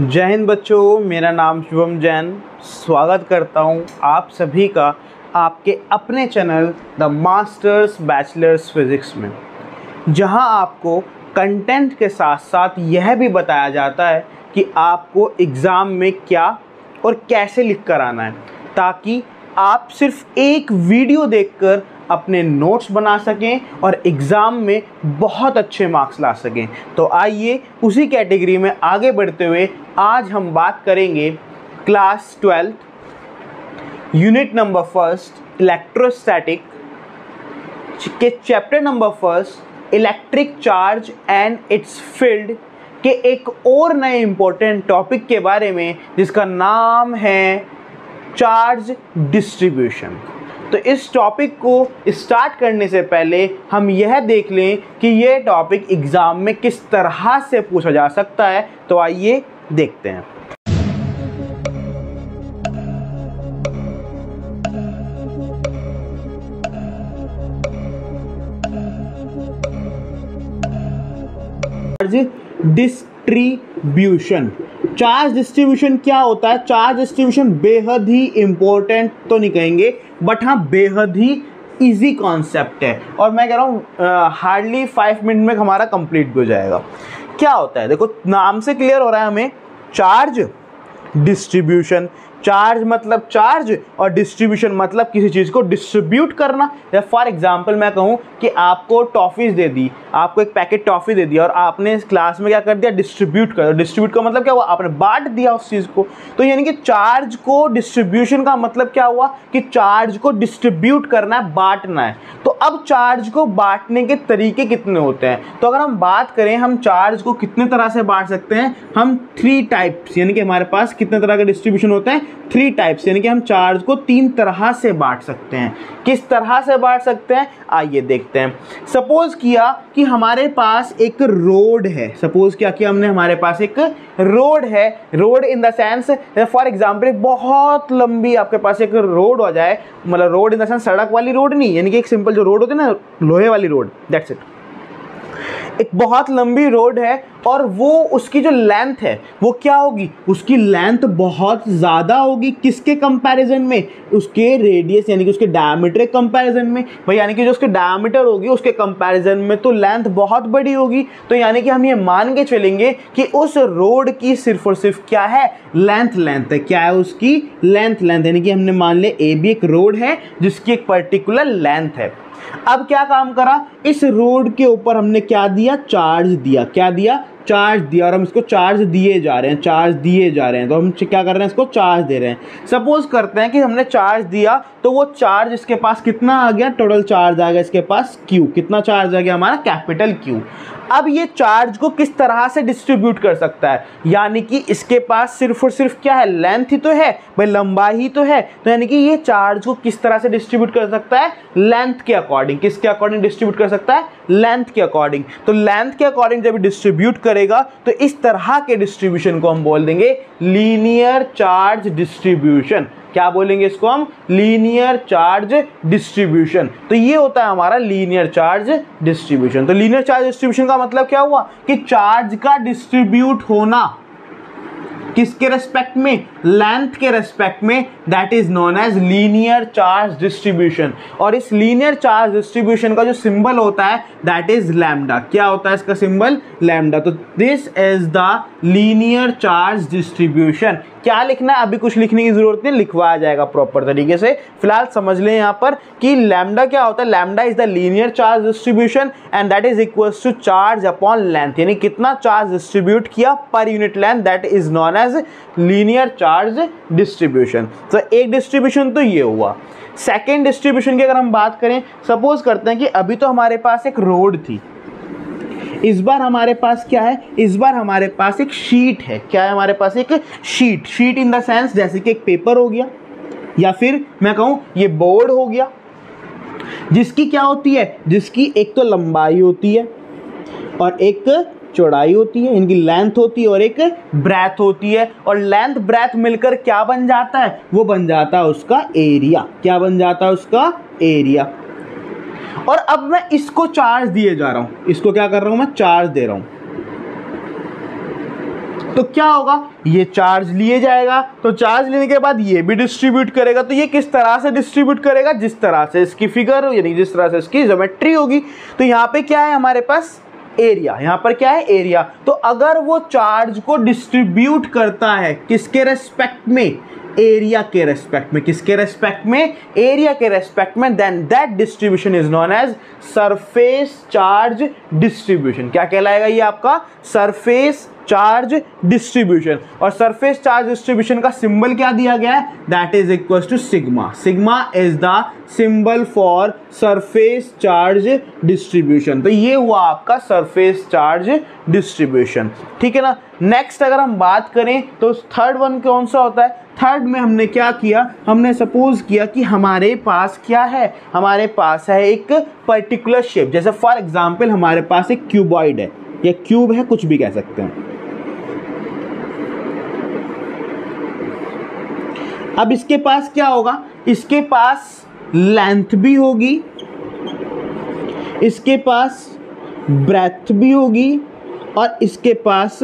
जय हिंद बच्चों, मेरा नाम शुभम जैन। स्वागत करता हूं आप सभी का आपके अपने channel the masters bachelors physics में, जहां आपको कंटेंट के साथ साथ यह भी बताया जाता है कि आपको एग्ज़ाम में क्या और कैसे लिख कर आना है, ताकि आप सिर्फ एक वीडियो देखकर अपने नोट्स बना सकें और एग्ज़ाम में बहुत अच्छे मार्क्स ला सकें। तो आइए उसी कैटेगरी में आगे बढ़ते हुए आज हम बात करेंगे क्लास 12 यूनिट नंबर 1 इलेक्ट्रोस्टैटिक के chapter number 1 electric charge and it's field के एक और नए इम्पोर्टेंट टॉपिक के बारे में, जिसका नाम है चार्ज डिस्ट्रीब्यूशन। तो इस टॉपिक को स्टार्ट करने से पहले हम यह देख लें कि यह टॉपिक एग्ज़ाम में किस तरह से पूछा जा सकता है। तो आइए देखते हैं। चार्ज डिस्ट्रीब्यूशन क्या होता है? चार्ज डिस्ट्रीब्यूशन बेहद ही इंपॉर्टेंट तो नहीं कहेंगे, बट हाँ बेहद ही इजी कॉन्सेप्ट है, और मैं कह रहा हूँ हार्डली 5 मिनट में हमारा कंप्लीट भी हो जाएगा। क्या होता है, देखो नाम से क्लियर हो रहा है हमें, चार्ज डिस्ट्रीब्यूशन। चार्ज मतलब चार्ज और डिस्ट्रीब्यूशन मतलब किसी चीज़ को डिस्ट्रीब्यूट करना। या फॉर एग्जांपल मैं कहूँ कि आपको टॉफ़ीज़ दे दी, आपको एक पैकेट टॉफ़ी दे दिया और आपने इस क्लास में क्या कर दिया, डिस्ट्रीब्यूट कर दिया। डिस्ट्रीब्यूट का मतलब क्या हुआ, आपने बांट दिया उस चीज़ को। तो यानी कि चार्ज को डिस्ट्रीब्यूशन का मतलब क्या हुआ कि चार्ज को डिस्ट्रीब्यूट करना है, बांटना है। तो अब चार्ज को बांटने के तरीके कितने होते हैं? तो अगर हम बात करें हम चार्ज को कितने तरह से बांट सकते हैं, हम 3 टाइप्स, यानी कि हमारे पास कितने तरह का डिस्ट्रीब्यूशन होते हैं, 3 टाइप्स, यानी कि हम चार्ज को 3 तरह से बांट सकते हैं। किस तरह से बांट सकते हैं आइए देखते हैं। सपोज किया कि हमारे पास एक रोड है, सपोज क्या किया हमने, हमारे पास एक रोड है। Road in the sense, for example बहुत लंबी आपके पास एक रोड हो जाए, मतलब रोड इन द सेंस सड़क वाली रोड नहीं, यानी कि एक सिंपल जो रोड होती है ना, लोहे वाली रोड, दैट्स इट। एक बहुत लंबी रोड है और वो उसकी जो लेंथ है वो क्या होगी, उसकी लेंथ बहुत ज़्यादा होगी। किसके कंपैरिजन में, उसके रेडियस यानी कि उसके डायमीटर के कंपैरिजन में। भाई यानी कि जो उसके डायमीटर होगी उसके कंपैरिजन में तो लेंथ बहुत बड़ी होगी। तो यानी कि हम ये मान के चलेंगे कि उस रोड की सिर्फ और सिर्फ क्या है, लेंथ है। क्या है उसकी लेंथ, यानी कि हमने मान लिया ए भी एक रोड है जिसकी एक पर्टिकुलर लेंथ है। अब क्या काम करा, इस रोड के ऊपर हमने क्या दिया, चार्ज दिया। क्या दिया, चार्ज दिया, और हम इसको चार्ज दिए जा रहे हैं, तो हम क्या कर रहे हैं, इसको चार्ज दे रहे हैं। सपोज करते हैं कि हमने चार्ज दिया तो वो चार्ज इसके पास कितना आ गया, टोटल चार्ज आ गया इसके पास Q। कितना चार्ज आ गया हमारा, कैपिटल Q। अब ये चार्ज को किस तरह से डिस्ट्रीब्यूट कर सकता है, यानी कि इसके पास सिर्फ और सिर्फ क्या है, लेंथ ही तो है भाई, लंबाई ही तो है। तो यानी कि ये चार्ज को किस तरह से डिस्ट्रीब्यूट कर सकता है, लेंथ के अकॉर्डिंग। किसके अकॉर्डिंग डिस्ट्रीब्यूट कर सकता है, लेंथ के अकॉर्डिंग। तो लेंथ के अकॉर्डिंग जब डिस्ट्रीब्यूट करेगा तो इस तरह के डिस्ट्रीब्यूशन को हम बोल देंगे लीनियर चार्ज डिस्ट्रीब्यूशन। क्या बोलेंगे इसको हम, लीनियर चार्ज डिस्ट्रीब्यूशन। तो ये होता है हमारा लीनियर चार्ज डिस्ट्रीब्यूशन। तो लीनियर चार्ज डिस्ट्रीब्यूशन का मतलब क्या हुआ कि चार्ज का डिस्ट्रीब्यूट होना किसके रेस्पेक्ट में, लेंथ के रेस्पेक्ट में, that is known as linear charge distribution. और इस लीनियर चार्ज डिस्ट्रीब्यूशन का जो सिंबल होता है दैट इज लैम्डा। क्या होता है इसका सिंबल, लैम्डा। तो this is the linear charge distribution. क्या लिखना है, अभी कुछ लिखने की जरूरत नहीं, लिखवाया जाएगा प्रॉपर तरीके से। फिलहाल समझ लें यहाँ पर कि लैम्डा क्या होता है, lambda is the linear charge distribution and that is equals to charge upon length, यानी कितना चार्ज डिस्ट्रीब्यूट किया per unit length, that is known as linear charge distribution. तो एक डिस्ट्रीब्यूशन तो ये हुआ। सेकेंड डिस्ट्रीब्यूशन की अगर हम बात करें, सपोज करते हैं कि अभी तो हमारे पास एक रोड थी, इस बार हमारे पास क्या है, इस बार हमारे पास एक शीट है। क्या है हमारे पास, एक शीट इन द सेंस जैसे कि एक पेपर हो गया, या फिर मैं कहूँ ये बोर्ड हो गया, जिसकी क्या होती है, जिसकी एक तो लंबाई होती है और एक चौड़ाई होती है, इनकी लेंथ होती है और एक ब्रेथ होती है। और लेंथ ब्रेथ मिलकर क्या बन जाता है, वो बन जाता है उसका एरिया। क्या बन जाता है उसका एरिया। और अब मैं इसको चार्ज दिए जा रहा हूं, इसको क्या कर रहा हूं मैं, चार्ज दे रहा हूं। तो क्या होगा, ये चार्ज लिए जाएगा, तो चार्ज लेने के बाद ये भी डिस्ट्रीब्यूट करेगा। तो ये किस तरह से डिस्ट्रीब्यूट करेगा, जिस तरह से इसकी फिगर यानी जिस तरह से इसकी ज्योमेट्री होगी। तो यहाँ पे क्या है हमारे पास एरिया, यहाँ पर क्या है एरिया। तो अगर वो चार्ज को डिस्ट्रीब्यूट करता है किसके रेस्पेक्ट में, एरिया के रेस्पेक्ट में, किसके रेस्पेक्ट में, एरिया के रेस्पेक्ट में, then that distribution is known as surface charge distribution. क्या कहलाएगा ये आपका, सरफेस चार्ज डिस्ट्रीब्यूशन। और सरफेस चार्ज डिस्ट्रीब्यूशन का सिंबल क्या दिया गया है, that is equal to sigma. Sigma is the symbol for surface charge distribution. तो ये हुआ आपका सरफेस चार्ज डिस्ट्रीब्यूशन, ठीक है ना। नेक्स्ट अगर हम बात करें तो थर्ड वन कौन सा होता है, थर्ड में हमने क्या किया, हमने सपोज किया कि हमारे पास क्या है, हमारे पास है एक पर्टिकुलर शेप। जैसे फॉर एग्जांपल हमारे पास एक क्यूबॉइड है या क्यूब है, कुछ भी कह सकते हैं। अब इसके पास क्या होगा, इसके पास लेंथ भी होगी, इसके पास ब्रेथ भी होगी और इसके पास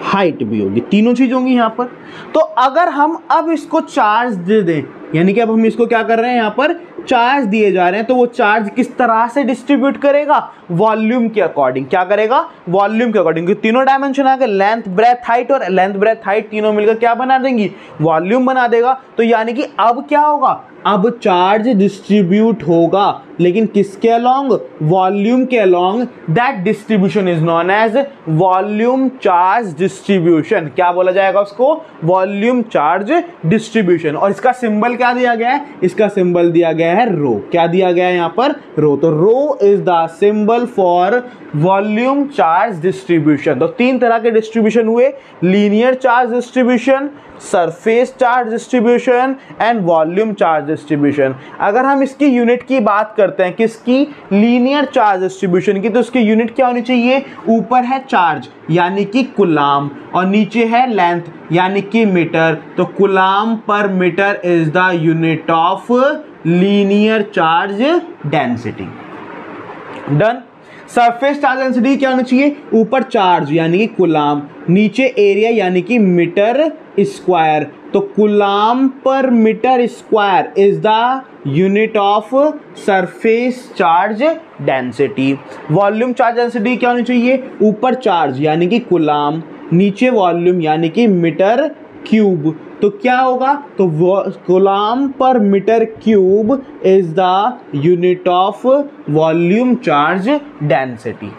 हाइट भी होगी, तीनों चीज होंगी यहाँ पर। तो अगर हम अब इसको चार्ज दे दें, यानी कि अब हम इसको क्या कर रहे हैं, यहाँ पर चार्ज दिए जा रहे हैं, तो वो चार्ज किस तरह से डिस्ट्रीब्यूट करेगा, वॉल्यूम के अकॉर्डिंग। क्या करेगा, वॉल्यूम के अकॉर्डिंग। तीनों डायमेंशन आ गए, लेंथ ब्रेथ हाइट, और लेंथ ब्रेथ हाइट तीनों मिलकर क्या बना देंगी, वॉल्यूम बना देगा। तो यानी कि अब क्या होगा, अब चार्ज डिस्ट्रीब्यूट होगा, लेकिन किसके अलोंग, वॉल्यूम के along. That distribution is known as volume charge distribution. क्या बोला जाएगा उसको, वॉल्यूम चार्ज डिस्ट्रीब्यूशन। और इसका सिंबल क्या दिया गया है, इसका सिंबल दिया गया है रो। क्या दिया गया है यहाँ पर, रो। तो rho is the symbol for volume charge distribution. तो तीन तरह के डिस्ट्रीब्यूशन हुए, linear charge distribution, surface charge distribution and volume charge distribution. अगर हम इसकी यूनिट की बात करते हैं, किसकी, लीनियर चार्ज डिस्ट्रीब्यूशन की, तो इसकी यूनिट क्या होनी चाहिए, ऊपर है चार्ज यानी कि कुलाम और नीचे है लेंथ यानी कि मीटर। तो coulomb per metre is the unit of linear charge density. Done. Surface charge density क्या होनी चाहिए, ऊपर चार्ज यानी कि कुलाम, नीचे एरिया यानी कि मीटर स्क्वायर। तो coulomb per metre square is the unit of surface charge density. Volume charge density क्या होनी चाहिए, ऊपर चार्ज यानी कि कुलाम, नीचे वॉल्यूम यानी कि मीटर क्यूब। तो क्या होगा, तो coulomb per metre cube is the unit of volume charge density.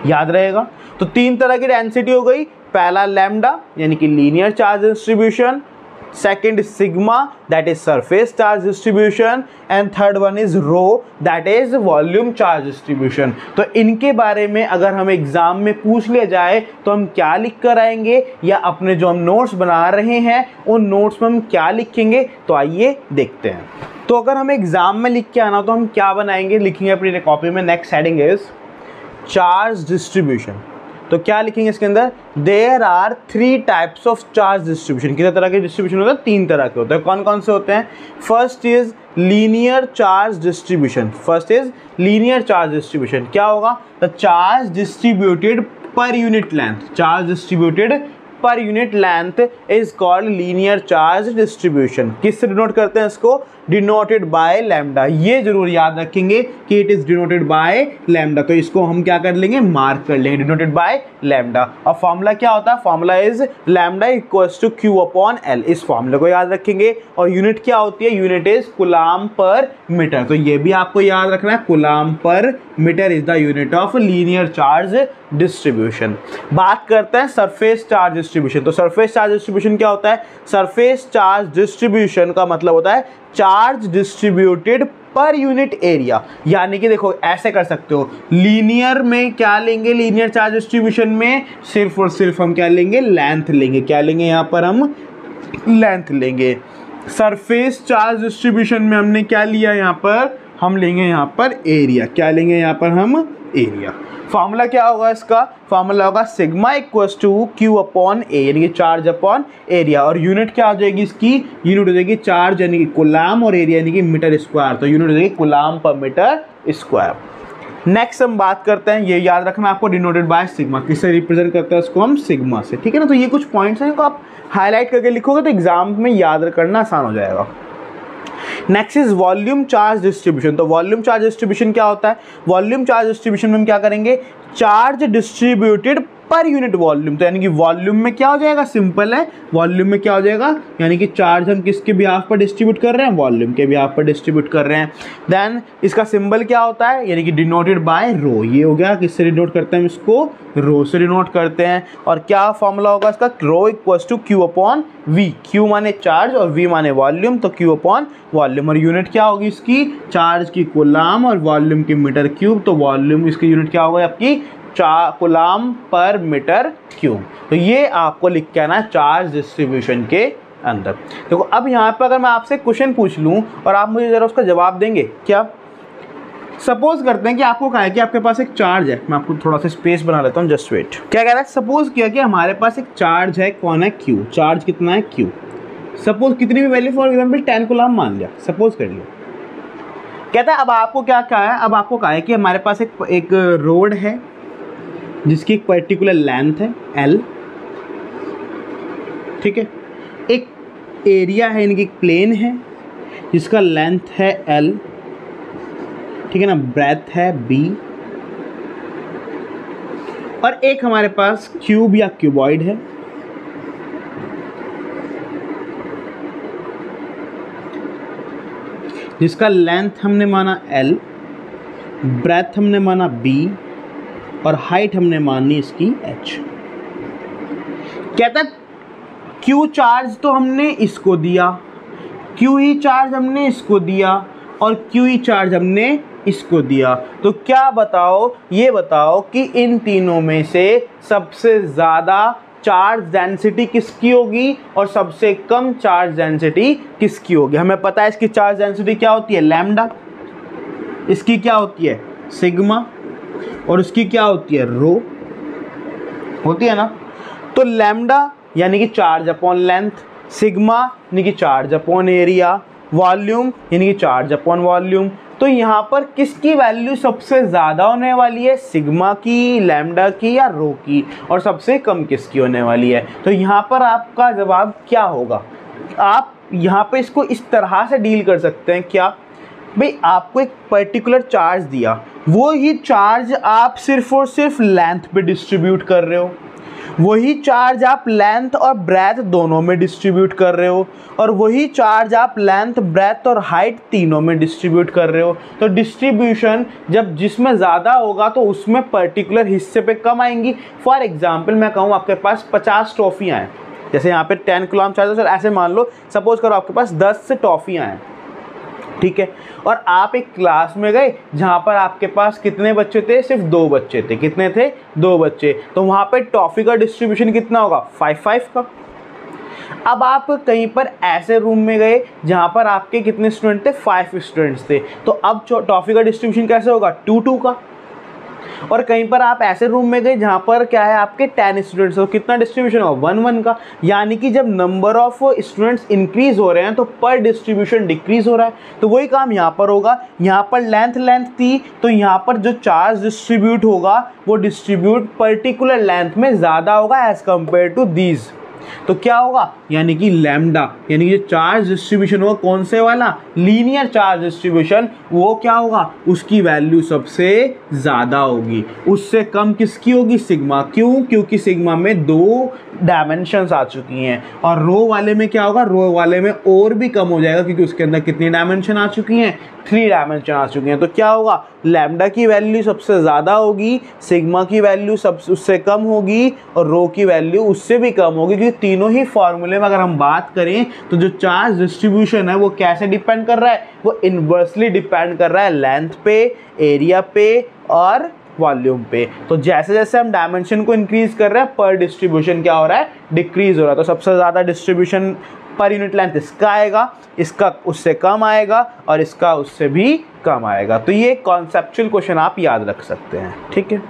याद रहेगा। तो तीन तरह की डेंसिटी हो गई, पहला लैम्डा यानी कि linear charge distribution, second sigma that is surface charge distribution and third one is rho that is volume charge distribution। तो इनके बारे में अगर हम एग्जाम में पूछ ले जाए तो हम क्या लिख कर आएंगे, या अपने जो हम नोट्स बना रहे हैं उन नोट्स में हम क्या लिखेंगे, तो आइए देखते हैं। तो अगर हमें एग्जाम में लिख के आना तो हम क्या बनाएंगे, लिखेंगे अपनी कॉपी में, next heading is charge distribution. तो क्या लिखेंगे इसके अंदर, there are 3 types of charge distribution. कितने तरह के डिस्ट्रीब्यूशन होता है, 3 तरह के होते हैं। कौन कौन से होते हैं, first is linear charge distribution. First is linear charge distribution. क्या होगा, द चार्ज डिस्ट्रीब्यूटेड पर यूनिट लेंथ, चार्ज डिस्ट्रीब्यूटेड पर unit length is called linear charge distribution. किससे डिनोट करते हैं इसको, डिनोटेड बाय लैम्डा। ये जरूर याद रखेंगे कि it is denoted by lambda. तो इसको हम क्या कर लेंगे, मार्क कर लेंगे, डिनोटेड बाय लैम्डा। और फॉर्मूला क्या होता है, formula is lambda equals to Q upon L. इस फॉर्मूले को याद रखेंगे। और यूनिट क्या होती है, यूनिट इज कुलाम पर मीटर। तो ये भी आपको याद रखना है, coulomb per metre is the unit of linear charge distribution. बात करते हैं सरफेस चार्ज डिस्ट्रीब्यूशन। तो सरफेस चार्ज डिस्ट्रीब्यूशन क्या होता है, सरफेस चार्ज डिस्ट्रीब्यूशन का मतलब होता है charge distributed per unit area. यानी कि देखो ऐसे कर सकते हो, लीनियर में क्या लेंगे, लीनियर चार्ज डिस्ट्रीब्यूशन में सिर्फ और सिर्फ हम क्या लेंगे, लेंथ लेंगे। क्या लेंगे, यहाँ पर हम लेंथ लेंगे। सरफेस चार्ज डिस्ट्रीब्यूशन में हमने क्या लिया, यहाँ पर हम लेंगे यहाँ पर एरिया। क्या लेंगे यहाँ पर हम, एरिया। फॉर्मूला क्या होगा इसका, फॉर्मूला होगा sigma equals to Q upon A, यानी कि चार्ज अपॉन एरिया। और यूनिट क्या हो जाएगी इसकी, यूनिट हो जाएगी चार्ज यानी कि कुलाम और एरिया यानी कि मीटर स्क्वायर। तो यूनिट हो जाएगी कुलाम पर मीटर स्क्वायर। नेक्स्ट हम बात करते हैं, ये याद रखना आपको, डिनोटेड बाय सिग्मा, किससे रिप्रेजेंट करते हैं उसको हम, सिग्मा से, ठीक है ना। तो ये कुछ पॉइंट्स हैं, इनको आप हाईलाइट करके लिखोगे तो एग्जाम में याद करना आसान हो जाएगा। Next is volume charge distribution. तो वॉल्यूम चार्ज डिस्ट्रीब्यूशन क्या होता है, वॉल्यूम चार्ज डिस्ट्रीब्यूशन में हम क्या करेंगे, charge distributed per unit volume. तो यानी कि वॉल्यूम में क्या हो जाएगा, सिंपल है, वॉल्यूम में क्या हो जाएगा, यानी कि चार्ज हम किसके बिहाफ पर डिस्ट्रीब्यूट कर रहे हैं, वॉल्यूम के बिहाफ पर डिस्ट्रीब्यूट कर रहे हैं। देन इसका सिंबल क्या होता है, यानी कि डिनोटेड बाय रो। ये हो गया, किससे डिनोट करते हैं हम इसको, रो से डिनोट करते हैं। और क्या फॉर्मूला होगा इसका, rho equals to Q upon V. Q माने चार्ज और वी माने वॉल्यूम, तो क्यू अपॉन वॉल्यूम। और यूनिट क्या होगी इसकी, चार्ज की कूलाम और वॉल्यूम की मीटर क्यूब। तो वॉल्यूम इसकी यूनिट क्या होगा आपकी, कूलाम पर मीटर क्यूब। तो ये आपको लिख के आना चार्ज डिस्ट्रीब्यूशन के अंदर। देखो अब यहाँ पर अगर मैं आपसे क्वेश्चन पूछ लूँ और आप मुझे जरा उसका जवाब देंगे क्या। सपोज करते हैं कि आपको कहा है कि आपके पास एक चार्ज है, मैं आपको थोड़ा सा स्पेस बना लेता हूँ, जस्ट वेट। क्या कह रहा है, सपोज किया कि हमारे पास एक चार्ज है, कौन है, क्यू। चार्ज कितना है, क्यू। सपोज कितनी भी वैल्यू, फॉर एग्जाम्पल 10 कूलाम मान लिया, सपोज कर लिया। कहता है अब आपको क्या कहा है, अब आपको कहा है कि हमारे पास एक रोड है जिसकी एक पर्टिकुलर लेंथ है L, ठीक है। एक एरिया है, यानी कि एक प्लेन है जिसका लेंथ है L, ठीक है ना, ब्रेथ है B, और एक हमारे पास क्यूब या क्यूबॉइड है जिसका लेंथ हमने माना L, ब्रेथ हमने माना B और हाइट हमने मानी इसकी h। कहता क्यू चार्ज तो हमने इसको दिया, क्यू ई चार्ज हमने इसको दिया और क्यू ई चार्ज हमने इसको दिया। तो क्या बताओ, ये बताओ कि इन तीनों में से सबसे ज़्यादा चार्ज डेंसिटी किसकी होगी और सबसे कम चार्ज डेंसिटी किसकी होगी। हमें पता है इसकी चार्ज डेंसिटी क्या होती है, लैम्डा, इसकी क्या होती है, सिग्मा, और उसकी क्या होती है, रो होती है ना। तो लैम्डा यानी कि चार्ज अपॉन लेंथ, सिग्मा यानी कि चार्ज अपॉन एरिया, वॉल्यूम यानी कि चार्ज अपॉन वॉल्यूम। तो यहाँ पर किसकी वैल्यू सबसे ज़्यादा होने वाली है, सिग्मा की, लैम्डा की या रो की, और सबसे कम किसकी होने वाली है। तो यहाँ पर आपका जवाब क्या होगा, आप यहाँ पे इसको इस तरह से डील कर सकते हैं, क्या भाई आपको एक पर्टिकुलर चार्ज दिया, वो ही चार्ज आप सिर्फ और सिर्फ लेंथ पे डिस्ट्रीब्यूट कर रहे हो, वही चार्ज आप लेंथ और ब्रेथ दोनों में डिस्ट्रीब्यूट कर रहे हो, और वही चार्ज आप लेंथ, ब्रेथ और हाइट तीनों में डिस्ट्रीब्यूट कर रहे हो। तो डिस्ट्रीब्यूशन जब जिसमें ज़्यादा होगा तो उसमें पर्टिकुलर हिस्से पे कम आएंगी। फॉर एग्जांपल मैं कहूँ आपके पास 50 टॉफ़ियाँ हैं, जैसे यहाँ पे 10 कूलम चार्ज है, ऐसे मान लो सपोज करो आपके पास 10 से टॉफ़ियाँ हैं, ठीक है। और आप एक क्लास में गए जहाँ पर आपके पास कितने बच्चे थे, सिर्फ 2 बच्चे थे, कितने थे, 2 बच्चे। तो वहाँ पे टॉफ़ी का डिस्ट्रीब्यूशन कितना होगा, 5-5 का। अब आप कहीं पर ऐसे रूम में गए जहाँ पर आपके कितने स्टूडेंट थे, 5 स्टूडेंट्स थे, तो अब टॉफ़ी का डिस्ट्रीब्यूशन कैसे होगा, 2-2 का। और कहीं पर आप ऐसे रूम में गए जहाँ पर क्या है आपके 10 स्टूडेंट्स, तो कितना डिस्ट्रीब्यूशन होगा, 1-1 का। यानी कि जब नंबर ऑफ स्टूडेंट्स इंक्रीज हो रहे हैं तो पर डिस्ट्रीब्यूशन डिक्रीज हो रहा है। तो वही काम यहाँ पर होगा, यहाँ पर लेंथ थी तो यहाँ पर जो चार्ज डिस्ट्रीब्यूट होगा वो डिस्ट्रीब्यूट पर्टिकुलर लेंथ में ज़्यादा होगा एज कम्पेयर टू दीज। तो क्या होगा, यानी कि लैम्डा, यानी कि चार्ज डिस्ट्रीब्यूशन होगा कौन से वाला, लीनियर चार्ज डिस्ट्रीब्यूशन, वो क्या होगा, उसकी वैल्यू सबसे ज़्यादा होगी। उससे कम किसकी होगी, सिग्मा। क्यों, क्योंकि सिग्मा में 2 डायमेंशंस आ चुकी हैं, और रो वाले में क्या होगा, रो वाले में और भी कम हो जाएगा क्योंकि उसके अंदर कितनी डायमेंशन आ चुकी हैं, 3 डायमेंशन आ चुकी हैं। तो क्या होगा, लैम्डा की वैल्यू सबसे ज़्यादा होगी, सिग्मा की वैल्यू उससे कम होगी, और रो की वैल्यू उससे भी कम होगी। क्योंकि तीनों ही फॉर्मूले में अगर हम बात करें तो जो चार्ज डिस्ट्रीब्यूशन है वो कैसे डिपेंड कर रहा है, वो इन्वर्सली डिपेंड कर रहा है लेंथ पे, एरिया पे और वॉल्यूम पे। तो जैसे जैसे हम डायमेंशन को इंक्रीज कर रहे हैं पर डिस्ट्रीब्यूशन क्या हो रहा है, डिक्रीज हो रहा है। तो सबसे ज़्यादा डिस्ट्रीब्यूशन पर यूनिट लेंथ इसका आएगा, इसका उससे कम आएगा और इसका उससे भी कम आएगा। तो ये कॉन्सेप्चुअल क्वेश्चन आप याद रख सकते हैं, ठीक है।